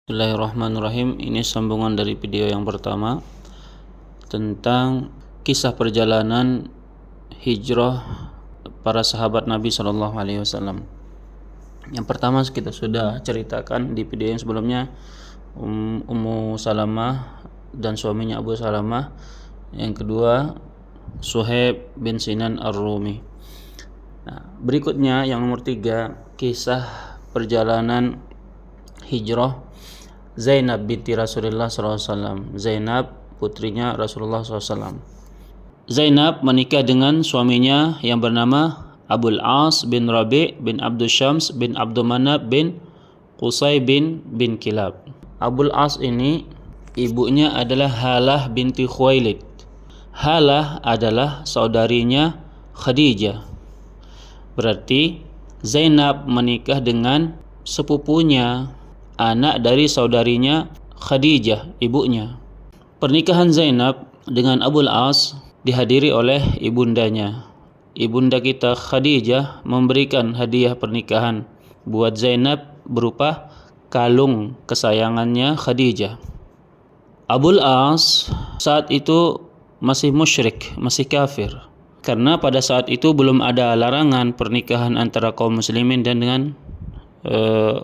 Bismillahirrahmanirrahim. Ini sambungan dari video yang pertama tentang kisah perjalanan hijrah para sahabat Nabi SAW. Yang pertama kita sudah ceritakan di video yang sebelumnya, Ummu Salamah dan suaminya Abu Salamah. Yang kedua Suhaib bin Sinan Ar-Rumi. Nah, berikutnya yang nomor 3, kisah perjalanan hijrah Zainab binti Rasulullah SAW. Zainab putrinya Rasulullah SAW. Zainab menikah dengan suaminya yang bernama Abul As bin Rabi' bin Abdul Syams bin Abdul Manab bin Qusay bin Kilab. Abul As ini ibunya adalah Halah binti Khuwailid. Halah adalah saudarinya Khadijah. Berarti Zainab menikah dengan sepupunya, anak dari saudarinya Khadijah, ibunya. Pernikahan Zainab dengan Abul As dihadiri oleh ibundanya. Ibunda kita Khadijah memberikan hadiah pernikahan buat Zainab berupa kalung kesayangannya Khadijah. Abul As saat itu masih musyrik, masih kafir. Karena pada saat itu belum ada larangan pernikahan antara kaum muslimin dan dengan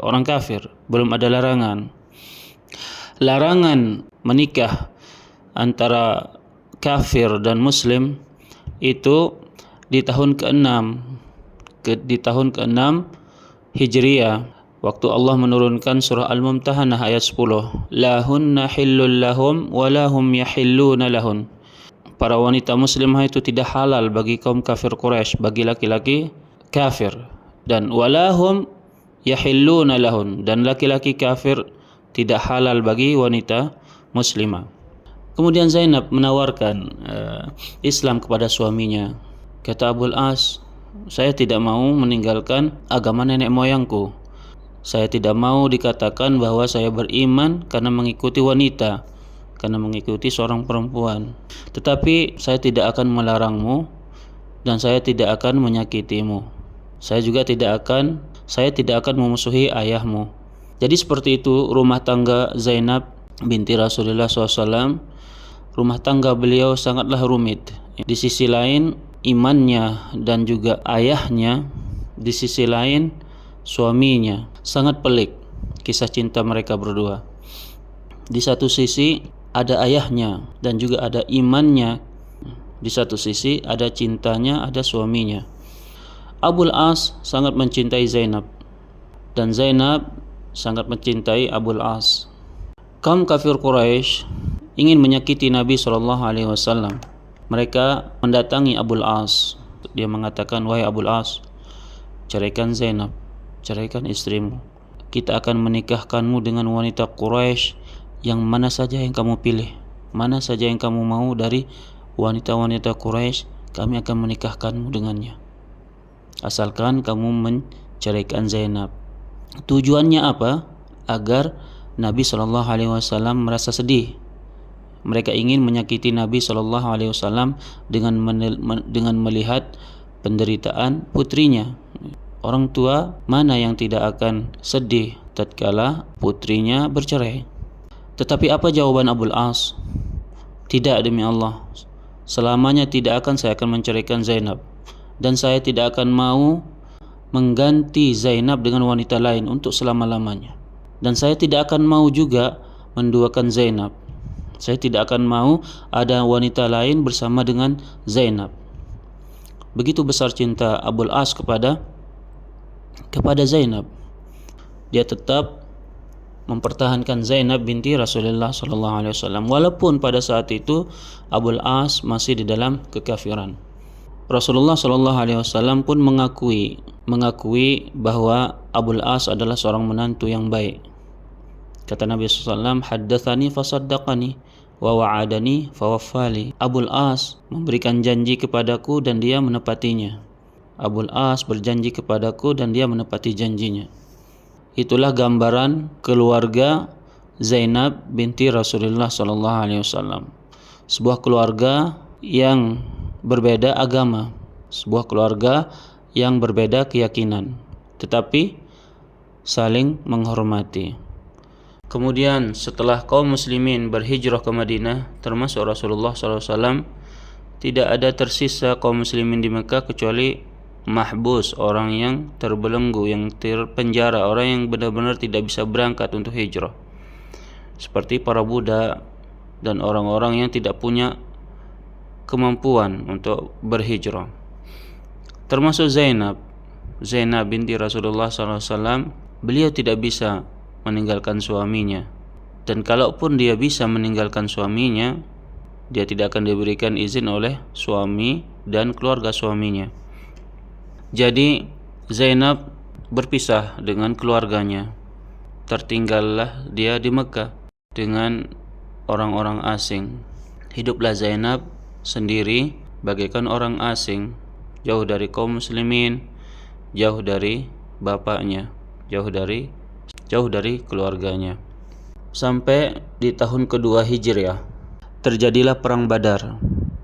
orang kafir, belum ada larangan. Larangan menikah antara kafir dan muslim itu di tahun ke-6 Hijriah, waktu Allah menurunkan surah Al-Mumtahanah ayat 10, la hunna hillul lahum wa lahum yahilluna lahun. Para wanita muslimah itu tidak halal bagi kaum kafir Quraisy, bagi laki-laki kafir, dan walahum yahilluna lahun, dan laki-laki kafir tidak halal bagi wanita muslimah. Kemudian Zainab menawarkan Islam kepada suaminya. Kata Abul As, saya tidak mau meninggalkan agama nenek moyangku. Saya tidak mau dikatakan bahwa saya beriman karena mengikuti wanita, karena mengikuti seorang perempuan. Tetapi saya tidak akan melarangmu dan saya tidak akan menyakitimu. Saya tidak akan memusuhi ayahmu. Jadi seperti itu rumah tangga Zainab binti Rasulullah SAW. Rumah tangga beliau sangatlah rumit. Di sisi lain imannya dan juga ayahnya, di sisi lain suaminya. Sangat pelik kisah cinta mereka berdua. Di satu sisi ada ayahnya dan juga ada imannya. Di satu sisi ada cintanya, ada suaminya. Abul As sangat mencintai Zainab dan Zainab sangat mencintai Abul As. Kaum kafir Quraisy ingin menyakiti Nabi SAW. Mereka mendatangi Abul As. Dia mengatakan, wahai Abul As, ceraikan Zainab, ceraikan istrimu. Kita akan menikahkanmu dengan wanita Quraisy yang mana saja yang kamu pilih, mana saja yang kamu mau dari wanita-wanita Quraisy, kami akan menikahkanmu dengannya, asalkan kamu menceraikan Zainab. Tujuannya apa? Agar Nabi SAW merasa sedih. Mereka ingin menyakiti Nabi SAW dengan melihat penderitaan putrinya. Orang tua mana yang tidak akan sedih tatkala putrinya bercerai? Tetapi apa jawaban Abul As? Tidak, demi Allah, selamanya tidak akan saya akan menceraikan Zainab, dan saya tidak akan mau mengganti Zainab dengan wanita lain untuk selama-lamanya. Dan saya tidak akan mau juga menduakan Zainab. Saya tidak akan mau ada wanita lain bersama dengan Zainab. Begitu besar cinta Abul As kepada Zainab. Dia tetap mempertahankan Zainab binti Rasulullah SAW, walaupun pada saat itu Abul As masih di dalam kekafiran. Rasulullah SAW pun mengakui bahwa Abul As adalah seorang menantu yang baik. Kata Nabi SAW, haddatsani fasaddaqani wa wa'adani fawaffali. Abul As memberikan janji kepadaku dan dia menepatinya. Abul As berjanji kepadaku dan dia menepati janjinya. Itulah gambaran keluarga Zainab binti Rasulullah SAW. Sebuah keluarga yang berbeda agama, sebuah keluarga yang berbeda keyakinan, tetapi saling menghormati. Kemudian setelah kaum muslimin berhijrah ke Madinah, termasuk Rasulullah SAW, tidak ada tersisa kaum muslimin di Mekah kecuali mahbus, orang yang terbelenggu, yang terpenjara, orang yang benar-benar tidak bisa berangkat untuk hijrah, seperti para budak dan orang-orang yang tidak punya kemampuan untuk berhijrah. Termasuk Zainab binti Rasulullah SAW. Beliau tidak bisa meninggalkan suaminya, dan kalaupun dia bisa meninggalkan suaminya, dia tidak akan diberikan izin oleh suami dan keluarga suaminya. Jadi Zainab berpisah dengan keluarganya. Tertinggallah dia di Mekah dengan orang-orang asing. Hiduplah Zainab sendiri bagaikan orang asing, jauh dari kaum muslimin, jauh dari bapaknya, jauh dari keluarganya. Sampai di tahun kedua Hijriah terjadilah perang Badar,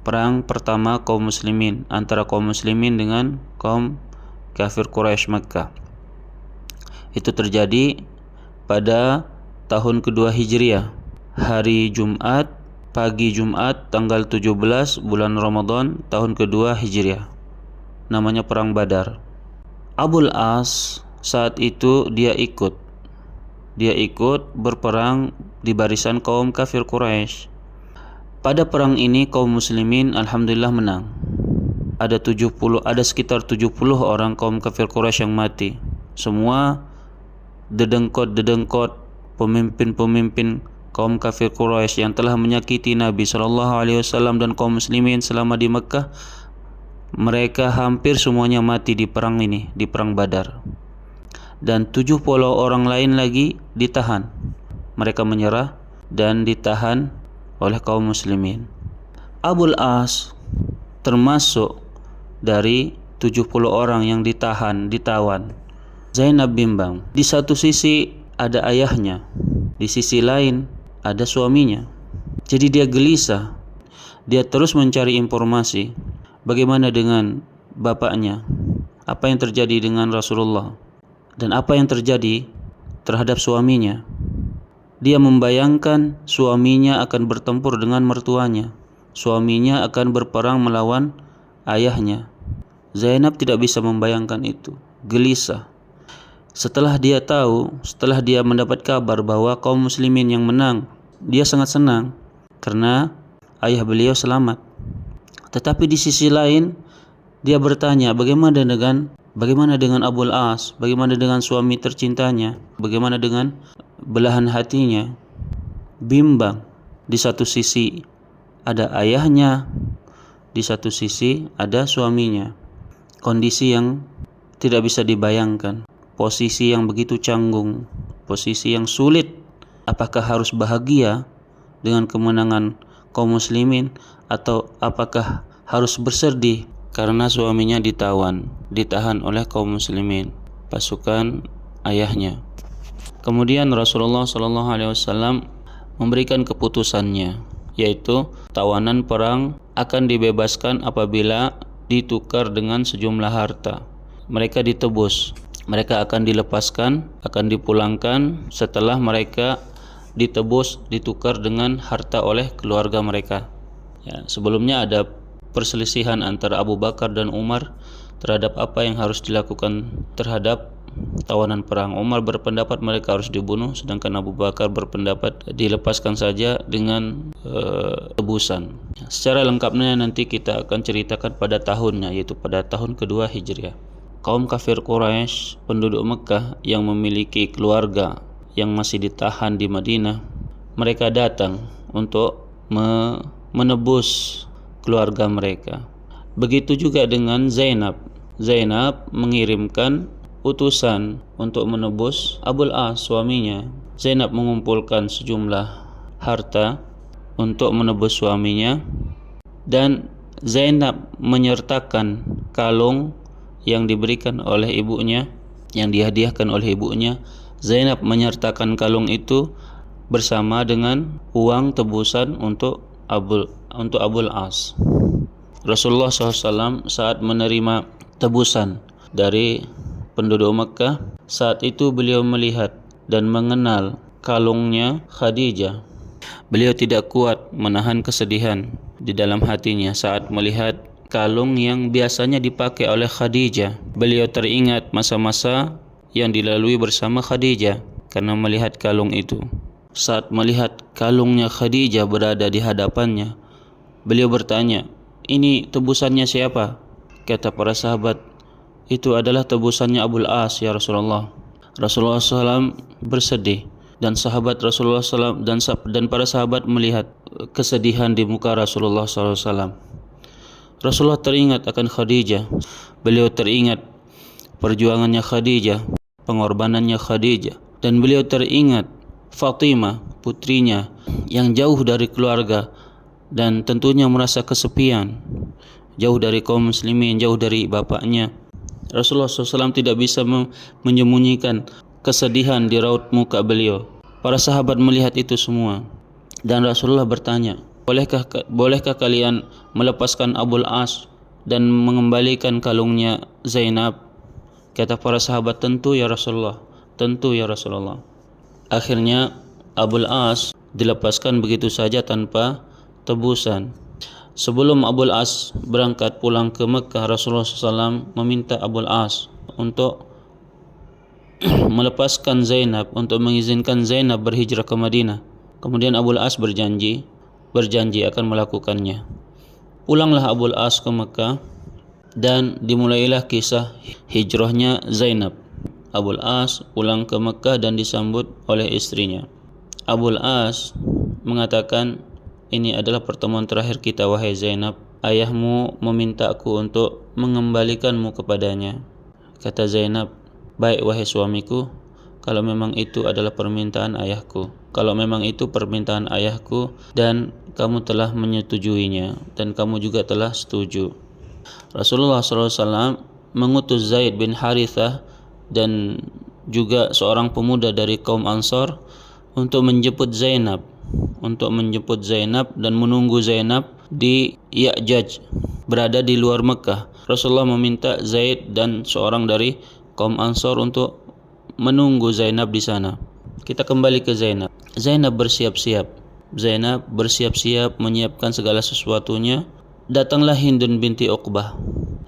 perang pertama kaum muslimin, antara kaum muslimin dengan kaum kafir Quraisy Makkah. Itu terjadi pada tahun kedua Hijriah, hari Jumat, pagi Jumat tanggal 17 bulan Ramadan tahun kedua Hijriah. Namanya perang Badar. Abul As saat itu dia ikut berperang di barisan kaum kafir Quraisy. Pada perang ini kaum muslimin alhamdulillah menang. Ada sekitar 70 orang kaum kafir Quraisy yang mati. Semua dedengkot pemimpin kaum kafir Quraisy yang telah menyakiti Nabi SAW dan kaum muslimin selama di Mekah, mereka hampir semuanya mati di perang ini, di perang Badar. Dan 70 orang lain lagi ditahan. Mereka menyerah dan ditahan oleh kaum muslimin. Abul As termasuk dari 70 orang yang ditawan. Zainab bimbang. Di satu sisi ada ayahnya, di sisi lain ada suaminya. Jadi dia gelisah. Dia terus mencari informasi. Bagaimana dengan bapaknya? Apa yang terjadi dengan Rasulullah? Dan apa yang terjadi terhadap suaminya? Dia membayangkan suaminya akan bertempur dengan mertuanya. Suaminya akan berperang melawan ayahnya. Zainab tidak bisa membayangkan itu. Gelisah. Setelah dia mendapat kabar bahwa kaum muslimin yang menang, dia sangat senang karena ayah beliau selamat. Tetapi di sisi lain, dia bertanya, bagaimana dengan Abul As? Bagaimana dengan suami tercintanya? Bagaimana dengan belahan hatinya? Bimbang. Di satu sisi ada ayahnya, di satu sisi ada suaminya. Kondisi yang tidak bisa dibayangkan. Posisi yang begitu canggung, posisi yang sulit. Apakah harus bahagia dengan kemenangan kaum muslimin, atau apakah harus bersedih karena suaminya ditahan oleh kaum muslimin, pasukan ayahnya. Kemudian Rasulullah SAW memberikan keputusannya, yaitu tawanan perang akan dibebaskan apabila ditukar dengan sejumlah harta. Mereka ditebus, mereka akan dilepaskan, akan dipulangkan setelah mereka ditebus, ditukar dengan harta oleh keluarga mereka. Ya, sebelumnya ada perselisihan antara Abu Bakar dan Umar terhadap apa yang harus dilakukan terhadap tawanan perang. Umar berpendapat mereka harus dibunuh, sedangkan Abu Bakar berpendapat dilepaskan saja dengan tebusan. Secara lengkapnya nanti kita akan ceritakan pada tahunnya, yaitu pada tahun kedua Hijriah. Kaum kafir Quraisy, penduduk Mekah yang memiliki keluarga yang masih ditahan di Madinah, mereka datang untuk menebus keluarga mereka. Begitu juga dengan Zainab. Zainab mengirimkan utusan untuk menebus Abul As, suaminya. Zainab mengumpulkan sejumlah harta untuk menebus suaminya, dan Zainab menyertakan kalung yang diberikan oleh ibunya, yang dihadiahkan oleh ibunya. Zainab menyertakan kalung itu bersama dengan uang tebusan untuk Abul As. Rasulullah SAW saat menerima tebusan dari penduduk Mekah, saat itu beliau melihat dan mengenal kalungnya Khadijah. Beliau tidak kuat menahan kesedihan di dalam hatinya saat melihat kalung yang biasanya dipakai oleh Khadijah. Beliau teringat masa-masa yang dilalui bersama Khadijah karena melihat kalung itu. Saat melihat kalungnya Khadijah berada di hadapannya, beliau bertanya, "Ini tebusannya siapa?" Kata para sahabat, "Itu adalah tebusannya Abul As, ya Rasulullah." Rasulullah SAW bersedih, dan sahabat Rasulullah SAW dan para sahabat melihat kesedihan di muka Rasulullah SAW. Rasulullah teringat akan Khadijah. Beliau teringat perjuangannya Khadijah, pengorbanannya Khadijah, dan beliau teringat Fatimah, putrinya yang jauh dari keluarga dan tentunya merasa kesepian, jauh dari kaum muslimin, jauh dari bapaknya. Rasulullah SAW tidak bisa menyembunyikan kesedihan di raut muka beliau. Para sahabat melihat itu semua, dan Rasulullah bertanya, bolehkah kalian melepaskan Abul As dan mengembalikan kalungnya Zainab? Kata para sahabat, tentu ya Rasulullah, tentu ya Rasulullah. Akhirnya Abul As dilepaskan begitu saja tanpa tebusan. Sebelum Abul As berangkat pulang ke Mekah, Rasulullah SAW meminta Abul As untuk melepaskan Zainab, untuk mengizinkan Zainab berhijrah ke Madinah. Kemudian Abul As berjanji akan melakukannya. Pulanglah Abul As ke Mekah dan dimulailah kisah hijrahnya Zainab. Abul As pulang ke Mekah dan disambut oleh istrinya. Abul As mengatakan, "Ini adalah pertemuan terakhir kita, wahai Zainab. Ayahmu meminta aku untuk mengembalikanmu kepadanya." Kata Zainab, "Baik wahai suamiku, kalau memang itu adalah permintaan ayahku. Kalau memang itu permintaan ayahku dan kamu telah menyetujuinya dan kamu juga telah setuju." Rasulullah SAW mengutus Zaid bin Harithah dan juga seorang pemuda dari kaum Ansar untuk menjemput Zainab dan menunggu Zainab di Ya'jaj, berada di luar Mekah. Rasulullah meminta Zaid dan seorang dari kaum Ansar untuk menunggu Zainab di sana. Kita kembali ke Zainab. Zainab bersiap-siap menyiapkan segala sesuatunya. Datanglah Hindun binti Uqbah.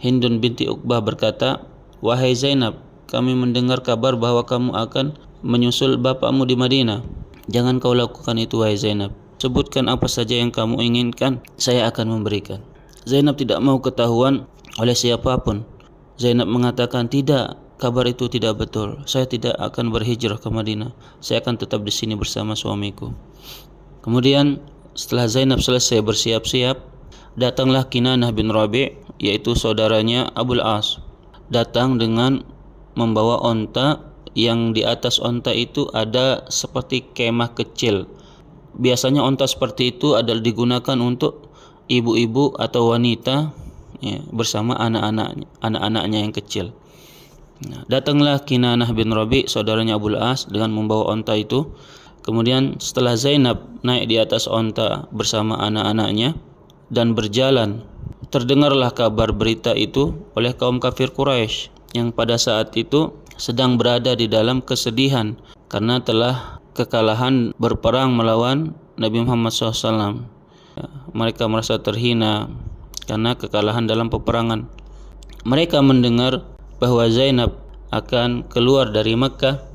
Hindun binti Uqbah berkata, "Wahai Zainab, kami mendengar kabar bahwa kamu akan menyusul bapakmu di Madinah. Jangan kau lakukan itu, wahai Zainab. Sebutkan apa saja yang kamu inginkan, saya akan memberikan." Zainab tidak mau ketahuan oleh siapapun. Zainab mengatakan, "Tidak, kabar itu tidak betul. Saya tidak akan berhijrah ke Madinah. Saya akan tetap di sini bersama suamiku." Kemudian setelah Zainab selesai bersiap-siap, datanglah Kinanah bin Rabi', yaitu saudaranya Abul As. Datang dengan membawa onta yang di atas onta itu ada seperti kemah kecil. Biasanya onta seperti itu adalah digunakan untuk ibu-ibu atau wanita bersama anak-anaknya yang kecil. Datanglah Kinanah bin Rabi', saudaranya Abul As, dengan membawa onta itu. Kemudian setelah Zainab naik di atas onta bersama anak-anaknya dan berjalan, terdengarlah kabar berita itu oleh kaum kafir Quraisy yang pada saat itu sedang berada di dalam kesedihan karena telah kekalahan berperang melawan Nabi Muhammad SAW. Mereka merasa terhina karena kekalahan dalam peperangan. Mereka mendengar bahwa Zainab akan keluar dari Mekah.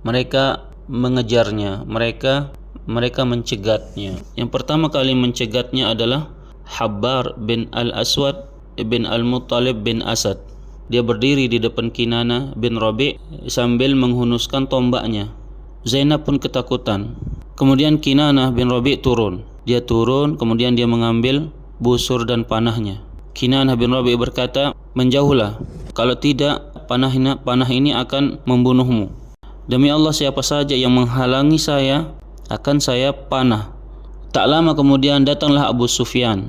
Mereka mengejarnya, mereka mencegatnya. Yang pertama kali mencegatnya adalah Habbar bin Al-Aswad bin Al-Muttalib bin Asad. Dia berdiri di depan Kinanah bin Rabi' sambil menghunuskan tombaknya. Zainab pun ketakutan. Kemudian Kinanah bin Rabi' turun. Dia turun, kemudian dia mengambil busur dan panahnya. Kinanah bin Rabi' berkata, "Menjauhlah, kalau tidak panah ini akan membunuhmu. Demi Allah, siapa saja yang menghalangi saya akan saya panah." Tak lama kemudian datanglah Abu Sufyan.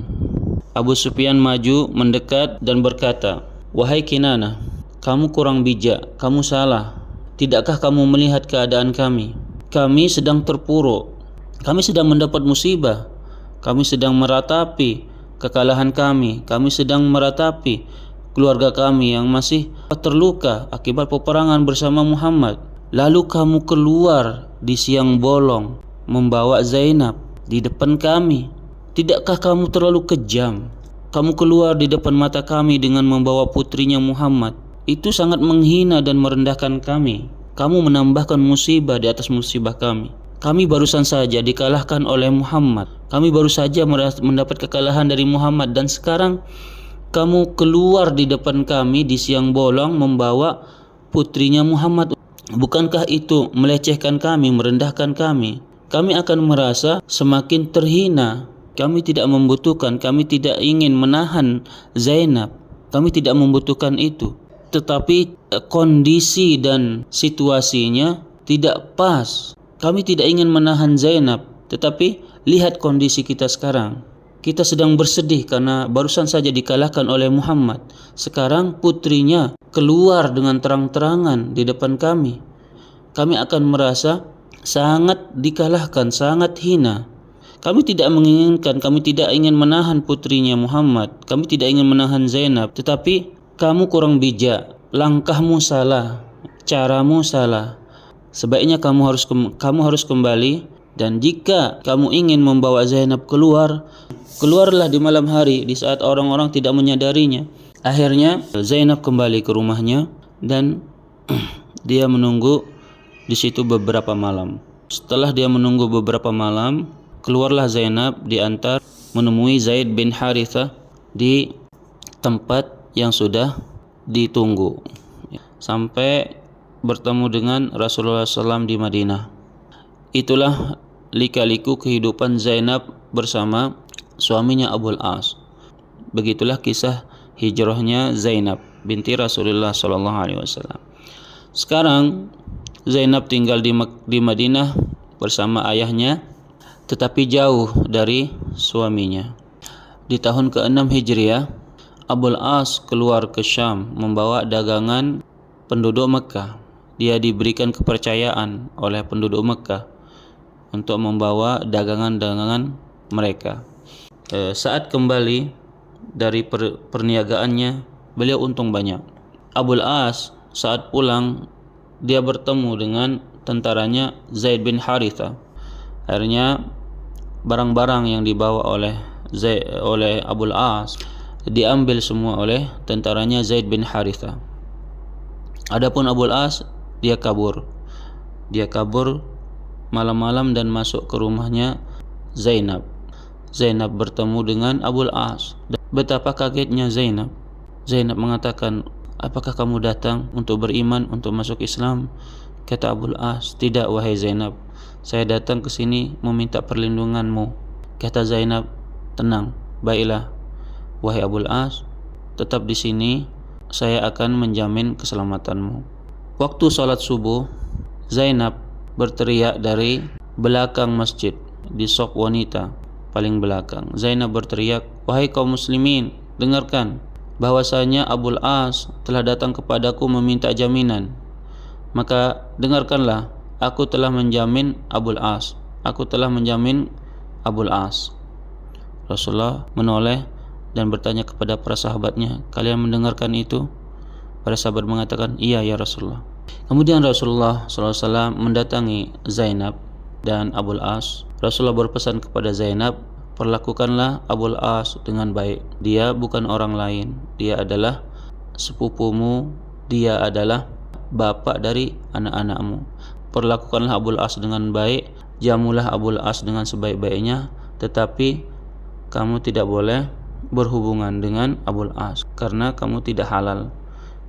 Abu Sufyan maju mendekat dan berkata, "Wahai Kinanah, kamu kurang bijak, kamu salah. Tidakkah kamu melihat keadaan kami? Kami sedang terpuruk, kami sedang mendapat musibah, kami sedang meratapi kekalahan kami sedang meratapi keluarga kami yang masih terluka akibat peperangan bersama Muhammad. Lalu kamu keluar di siang bolong membawa Zainab di depan kami. Tidakkah kamu terlalu kejam? Kamu keluar di depan mata kami dengan membawa putrinya Muhammad. Itu sangat menghina dan merendahkan kami. Kamu menambahkan musibah di atas musibah kami. Kami barusan saja dikalahkan oleh Muhammad. Kami baru saja mendapat kekalahan dari Muhammad, dan sekarang kamu keluar di depan kami di siang bolong membawa putrinya Muhammad. Bukankah itu melecehkan kami, merendahkan kami? Kami akan merasa semakin terhina. Kami tidak membutuhkan, kami tidak ingin menahan Zainab. Kami tidak membutuhkan itu. Tetapi kondisi dan situasinya tidak pas. Kami tidak ingin menahan Zainab, tetapi lihat kondisi kita sekarang. Kita sedang bersedih karena barusan saja dikalahkan oleh Muhammad. Sekarang putrinya keluar dengan terang-terangan di depan kami. Kami akan merasa sangat dikalahkan, sangat hina. Kami tidak menginginkan, kami tidak ingin menahan putrinya Muhammad. Kami tidak ingin menahan Zainab, tetapi kamu kurang bijak. Langkahmu salah, caramu salah. Sebaiknya kamu harus kembali, dan jika kamu ingin membawa Zainab keluarlah di malam hari di saat orang-orang tidak menyadarinya. Akhirnya Zainab kembali ke rumahnya dan dia menunggu di situ beberapa malam. Setelah dia menunggu beberapa malam, keluarlah Zainab diantar menemui Zaid bin Harithah di tempat yang sudah ditunggu sampai bertemu dengan Rasulullah SAW di Madinah. Itulah lika-liku kehidupan Zainab bersama suaminya Abul As. Begitulah kisah hijrahnya Zainab binti Rasulullah SAW. Sekarang Zainab tinggal di Madinah bersama ayahnya, tetapi jauh dari suaminya. Di tahun ke-6 Hijriah, Abul As keluar ke Syam membawa dagangan penduduk Mekah. Dia diberikan kepercayaan oleh penduduk Mekah untuk membawa dagangan-dagangan mereka. Saat kembali dari perniagaannya, beliau untung banyak. Abul As saat pulang, dia bertemu dengan tentaranya Zaid bin Harithah. Akhirnya barang-barang yang dibawa oleh Abul As diambil semua oleh tentaranya Zaid bin Harithah. Adapun Abul As, dia kabur malam-malam dan masuk ke rumahnya Zainab. Zainab bertemu dengan Abul As. Betapa kagetnya Zainab. Zainab mengatakan, "Apakah kamu datang untuk beriman, untuk masuk Islam?" Kata Abul As, "Tidak wahai Zainab, saya datang ke sini meminta perlindunganmu." Kata Zainab, "Tenang, baiklah wahai Abul As, tetap di sini, saya akan menjamin keselamatanmu." Waktu salat subuh, Zainab berteriak dari belakang masjid, di saf wanita paling belakang. Zainab berteriak, "Wahai kaum muslimin, dengarkan bahwasanya Abul As telah datang kepadaku meminta jaminan. Maka dengarkanlah, aku telah menjamin Abul As. Aku telah menjamin Abul As." Rasulullah menoleh dan bertanya kepada para sahabatnya, "Kalian mendengarkan itu?" Para sahabat mengatakan, "Iya ya Rasulullah." Kemudian Rasulullah SAW mendatangi Zainab dan Abul As. Rasulullah berpesan kepada Zainab, "Perlakukanlah Abul As dengan baik. Dia bukan orang lain. Dia adalah sepupumu. Dia adalah bapak dari anak-anakmu. Perlakukanlah Abul As dengan baik. Jamulah Abul As dengan sebaik-baiknya. Tetapi kamu tidak boleh berhubungan dengan Abul As karena kamu tidak halal.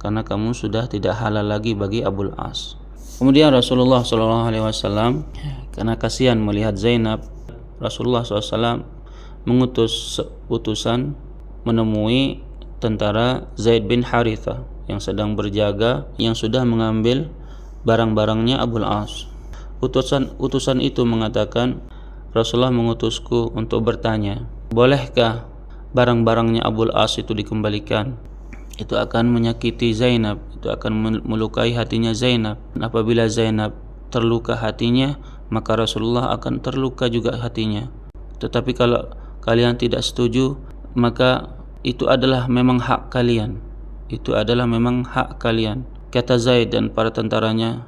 Karena kamu sudah tidak halal lagi bagi Abul As." Kemudian Rasulullah SAW, karena kasihan melihat Zainab, Rasulullah SAW mengutus utusan menemui tentara Zaid bin Harithah yang sedang berjaga, yang sudah mengambil barang-barangnya Abul As. Utusan itu mengatakan, "Rasulullah mengutusku untuk bertanya, bolehkah barang-barangnya Abul As itu dikembalikan? Itu akan menyakiti Zainab, itu akan melukai hatinya Zainab. Apabila Zainab terluka hatinya, maka Rasulullah akan terluka juga hatinya. Tetapi kalau kalian tidak setuju, maka itu adalah memang hak kalian. Itu adalah memang hak kalian." Kata Zaid dan para tentaranya,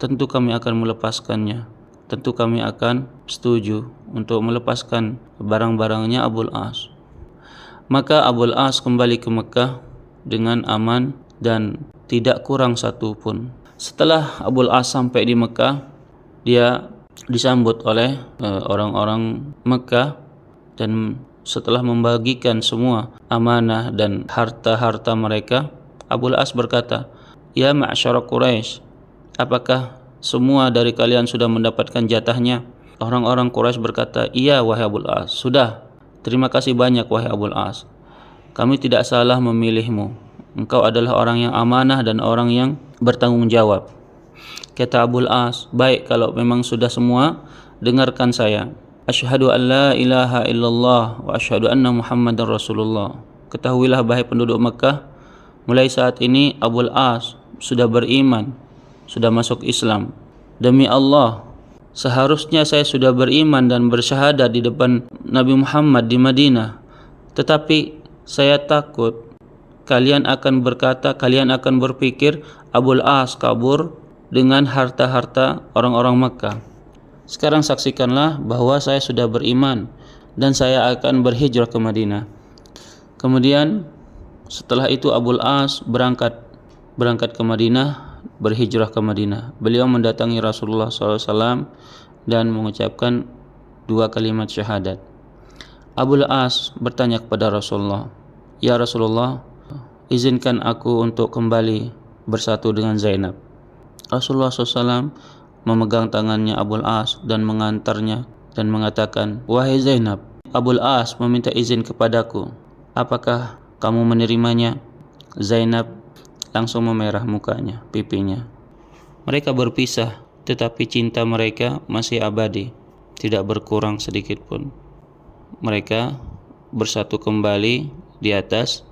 tentu kami akan melepaskannya. Tentu kami akan setuju untuk melepaskan barang-barangnya Abul As. Maka Abul As kembali ke Mekah dengan aman dan tidak kurang satu pun. Setelah Abul As sampai di Mekah, dia disambut oleh orang-orang Mekah, dan setelah membagikan semua amanah dan harta-harta mereka, Abul As berkata, "Ya ma'syara Quraisy, apakah semua dari kalian sudah mendapatkan jatahnya?" Orang-orang Quraisy berkata, "Iya wahai Abul As, sudah. Terima kasih banyak wahai Abul As. Kami tidak salah memilihmu. Engkau adalah orang yang amanah dan orang yang bertanggung jawab." Kata Abul As, "Baik, kalau memang sudah semua, dengarkan saya. Asyhadu an la ilaha illallah wa asyhadu anna Muhammadar Rasulullah. Ketahuilah bahai penduduk Mekah, mulai saat ini Abul As sudah beriman, sudah masuk Islam. Demi Allah, seharusnya saya sudah beriman dan bersyahadat di depan Nabi Muhammad di Madinah. Tetapi saya takut kalian akan berpikir Abul As kabur dengan harta-harta orang-orang Mekah. Sekarang saksikanlah bahwa saya sudah beriman dan saya akan berhijrah ke Madinah." Kemudian setelah itu Abul As berangkat ke Madinah, berhijrah ke Madinah. Beliau mendatangi Rasulullah SAW dan mengucapkan 2 kalimat syahadat. Abul As bertanya kepada Rasulullah, "Ya Rasulullah, izinkan aku untuk kembali bersatu dengan Zainab." Rasulullah SAW memegang tangannya Abul As dan mengantarnya dan mengatakan, "Wahai Zainab, Abul As meminta izin kepadaku. Apakah kamu menerimanya?" Zainab langsung memerah mukanya, pipinya. Mereka berpisah, tetapi cinta mereka masih abadi, tidak berkurang sedikit pun. Mereka bersatu kembali di atas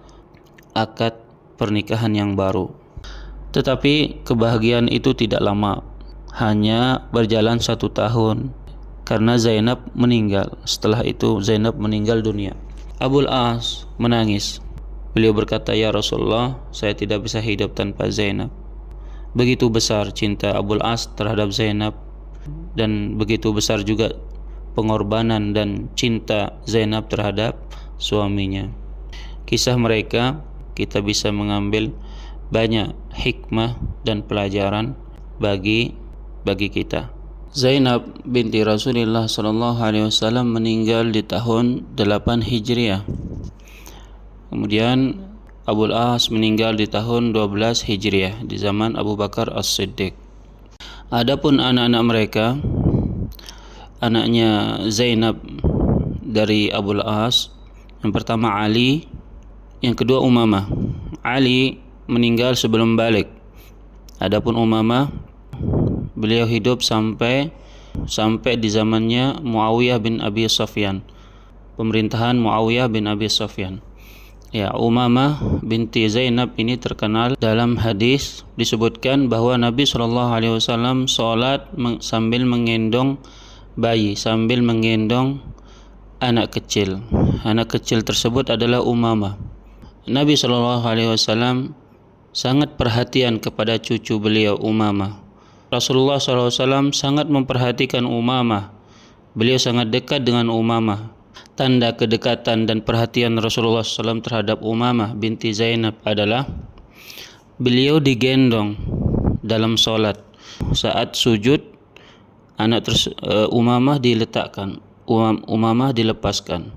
akad pernikahan yang baru. Tetapi kebahagiaan itu tidak lama, hanya berjalan 1 tahun, karena Zainab meninggal. Setelah itu Zainab meninggal dunia. Abul As menangis. Beliau berkata, "Ya Rasulullah, saya tidak bisa hidup tanpa Zainab." Begitu besar cinta Abul As terhadap Zainab, dan begitu besar juga pengorbanan dan cinta Zainab terhadap suaminya. Kisah mereka kita bisa mengambil banyak hikmah dan pelajaran bagi kita. Zainab binti Rasulullah SAW meninggal di tahun 8 Hijriah. Kemudian Abul As meninggal di tahun 12 Hijriah di zaman Abu Bakar As-Siddiq. Adapun anak-anak mereka, anaknya Zainab dari Abul As, yang pertama Ali, yang kedua Umamah. Ali meninggal sebelum balik. Adapun Umamah, beliau hidup sampai di zamannya Muawiyah bin Abi Sufyan, pemerintahan Muawiyah bin Abi Sufyan. Ya, Umamah binti Zainab ini terkenal dalam hadis disebutkan bahwa Nabi SAW sholat sambil menggendong bayi, sambil menggendong anak kecil. Anak kecil tersebut adalah Umamah. Nabi SAW sangat perhatian kepada cucu beliau Umamah. Rasulullah SAW sangat memperhatikan Umamah. Beliau sangat dekat dengan Umamah. Tanda kedekatan dan perhatian Rasulullah SAW terhadap Umamah binti Zainab adalah beliau digendong dalam solat. Saat sujud, Umamah diletakkan, Umamah dilepaskan.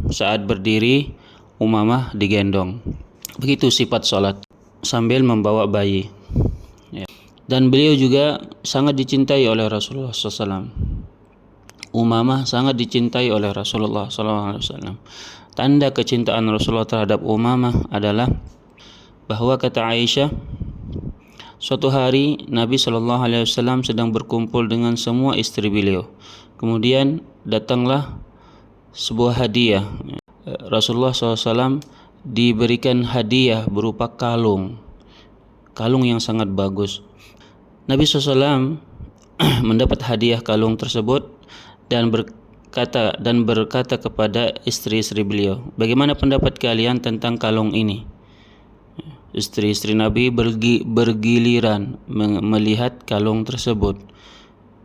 Saat berdiri, Umamah digendong. Begitu sifat solat sambil membawa bayi. Dan beliau juga sangat dicintai oleh Rasulullah SAW. Umamah sangat dicintai oleh Rasulullah SAW. Tanda kecintaan Rasulullah terhadap Umamah adalah bahwa kata Aisyah, suatu hari Nabi SAW sedang berkumpul dengan semua istri beliau. Kemudian datanglah sebuah hadiah. Rasulullah SAW diberikan hadiah berupa kalung yang sangat bagus. Nabi SAW mendapat hadiah kalung tersebut dan berkata kepada istri-istri beliau, "Bagaimana pendapat kalian tentang kalung ini?" Istri-istri Nabi bergiliran melihat kalung tersebut.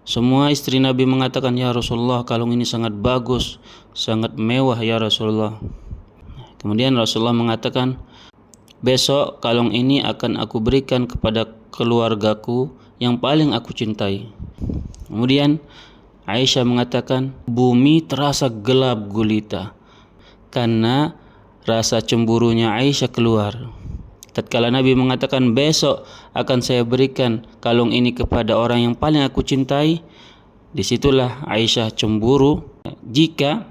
Semua istri Nabi mengatakan, "Ya Rasulullah, kalung ini sangat bagus, sangat mewah ya Rasulullah." Kemudian Rasulullah mengatakan, "Besok kalung ini akan aku berikan kepada keluargaku yang paling aku cintai." Kemudian Aisyah mengatakan, bumi terasa gelap gulita karena rasa cemburunya Aisyah keluar. Tatkala Nabi mengatakan, "Besok akan saya berikan kalung ini kepada orang yang paling aku cintai," disitulah Aisyah cemburu jika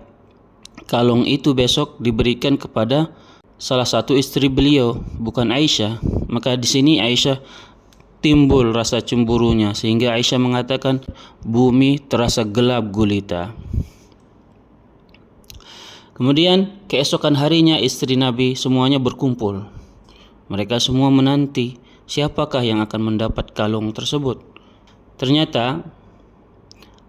kalung itu besok diberikan kepada salah satu istri beliau, bukan Aisyah. Maka di sini Aisyah timbul rasa cemburunya, sehingga Aisyah mengatakan, bumi terasa gelap gulita. Kemudian keesokan harinya istri Nabi semuanya berkumpul. Mereka semua menanti siapakah yang akan mendapat kalung tersebut. Ternyata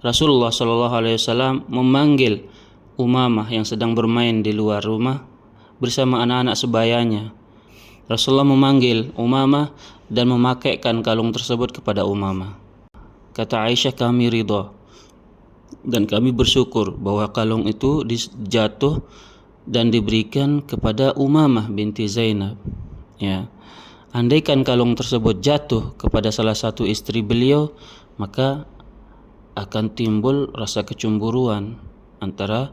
Rasulullah SAW memanggil Umamah yang sedang bermain di luar rumah bersama anak-anak sebayanya. Rasulullah memanggil Umamah dan memakaikan kalung tersebut kepada Umamah. Kata Aisyah, "Kami ridha dan kami bersyukur bahwa kalung itu jatuh dan diberikan kepada Umamah binti Zainab." Ya, andaikan kalung tersebut jatuh kepada salah satu istri beliau, maka akan timbul rasa kecemburuan antara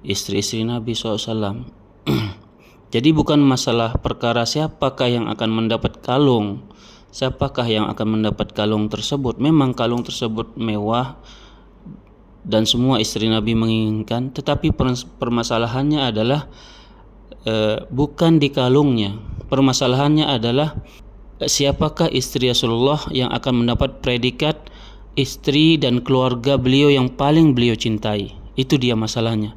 istri-istri Nabi SAW. Jadi bukan masalah perkara siapakah yang akan mendapat kalung, siapakah yang akan mendapat kalung tersebut. Memang kalung tersebut mewah dan semua istri Nabi menginginkan, tetapi permasalahannya adalah bukan di kalungnya. Permasalahannya adalah siapakah istri Rasulullah yang akan mendapat predikat istri dan keluarga beliau yang paling beliau cintai. Itu dia masalahnya.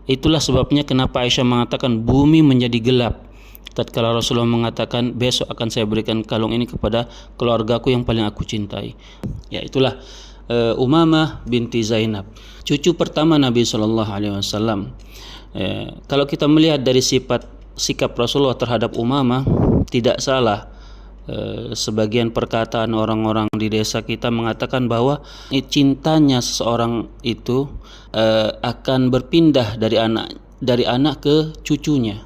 Itulah sebabnya kenapa Aisyah mengatakan bumi menjadi gelap tatkala Rasulullah mengatakan, "Besok akan saya berikan kalung ini kepada keluargaku yang paling aku cintai." Ya, itulah Umamah binti Zainab, cucu pertama Nabi SAW. Kalau kita melihat dari sikap Rasulullah terhadap Umamah, tidak salah sebagian perkataan orang-orang di desa kita mengatakan bahwa cintanya seseorang itu akan berpindah dari anak ke cucunya.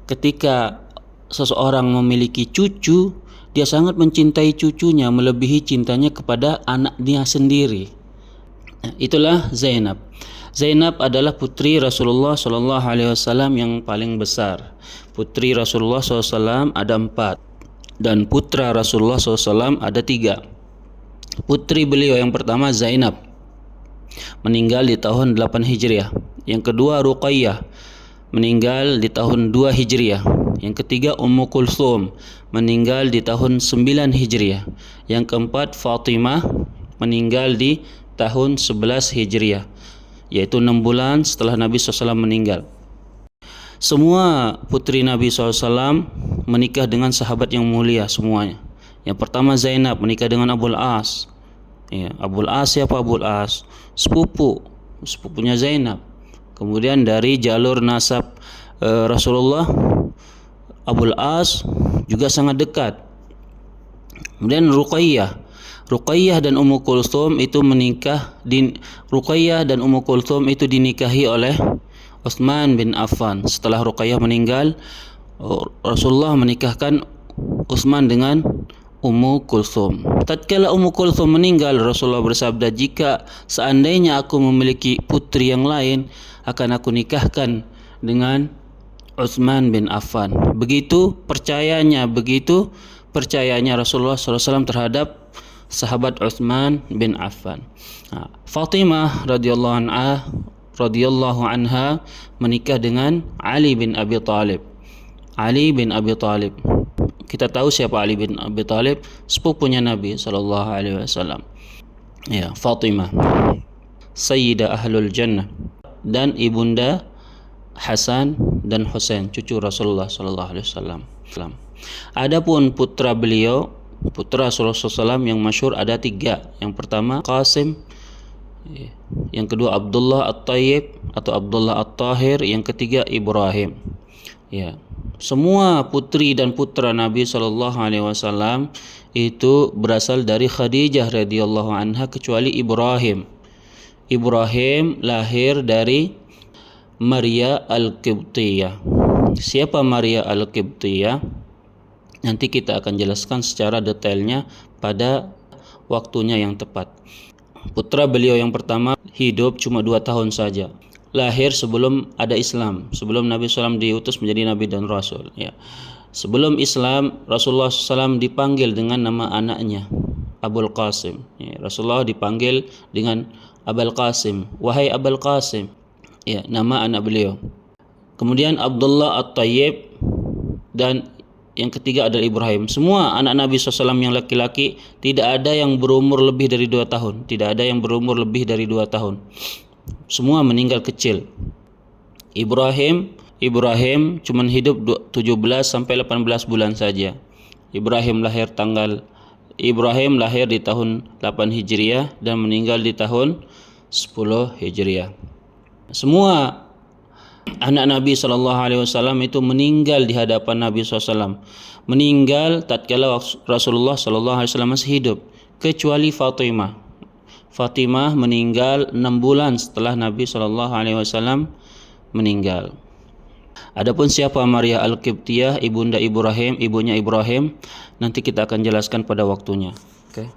Ketika seseorang memiliki cucu, dia sangat mencintai cucunya melebihi cintanya kepada anaknya sendiri. Itulah Zainab. Zainab adalah putri Rasulullah SAW yang paling besar. Putri Rasulullah SAW ada 4 dan putra Rasulullah SAW ada 3. Putri beliau yang pertama Zainab, meninggal di tahun 8 Hijriah. Yang kedua Ruqayyah, meninggal di tahun 2 Hijriah. Yang ketiga Ummu Kulthum, meninggal di tahun 9 Hijriah. Yang keempat Fatimah, meninggal di tahun 11 Hijriah, yaitu 6 bulan setelah Nabi SAW meninggal. Semua putri Nabi SAW menikah dengan sahabat yang mulia semuanya. Yang pertama Zainab menikah dengan Abul As. Ya, Abul As siapa? Abul As sepupunya Zainab. Kemudian dari jalur nasab Rasulullah, Abul As juga sangat dekat. Kemudian Ruqayyah dan Ummu Kulthum itu Ruqayyah dan Ummu Kulthum itu dinikahi oleh Utsman bin Affan. Setelah Ruqayyah meninggal, Rasulullah menikahkan Utsman dengan Ummu Kulthum. Tatkala Ummu Kulthum meninggal, Rasulullah bersabda, "Jika seandainya aku memiliki putri yang lain, akan aku nikahkan dengan Utsman bin Affan." Begitu percayanya Rasulullah SAW terhadap sahabat Utsman bin Affan. Fatimah radhiyallahu anha menikah dengan Ali bin Abi Thalib. Kita tahu siapa Ali bin Abi Thalib, sepupunya Nabi SAW. Ya, Fatimah Sayyidah Ahlul Jannah dan ibunda Hasan dan Husain, cucu Rasulullah SAW. Adapun putra Rasulullah SAW yang masyhur ada 3. Yang pertama Qasim, yang kedua Abdullah At-Tayyib atau Abdullah At-Tahir, yang ketiga Ibrahim. Ya, Semua putri dan putra Nabi SAW itu berasal dari Khadijah radhiyallahu anha kecuali Ibrahim. Ibrahim lahir dari Maria Al-Qibtiyah. Siapa Maria Al-Qibtiyah? Nanti kita akan jelaskan secara detailnya pada waktunya yang tepat. Putra beliau yang pertama hidup cuma 2 tahun saja. Lahir sebelum ada Islam, sebelum Nabi SAW diutus menjadi Nabi dan Rasul. Ya. Sebelum Islam, Rasulullah SAW dipanggil dengan nama anaknya, Abul Qasim. Ya, Rasulullah dipanggil dengan Abul Qasim. Wahai Abul Qasim. Ya, nama anak beliau. Kemudian Abdullah At-Tayyib, dan yang ketiga adalah Ibrahim. Semua anak Nabi SAW yang laki-laki, tidak ada yang berumur lebih dari 2 tahun. Tidak ada yang berumur lebih dari 2 tahun. Semua meninggal kecil. Ibrahim cuma hidup 17 sampai 18 bulan saja. Ibrahim lahir di tahun 8 Hijriah dan meninggal di tahun 10 Hijriah. Semua anak Nabi SAW itu meninggal di hadapan Nabi SAW. Meninggal tatkala Rasulullah SAW masih hidup, kecuali Fatimah. Fatimah meninggal 6 bulan setelah Nabi SAW meninggal. Adapun siapa Maria Al-Qibtiyah, ibunda Ibrahim, ibunya Ibrahim, nanti kita akan jelaskan pada waktunya. Oke.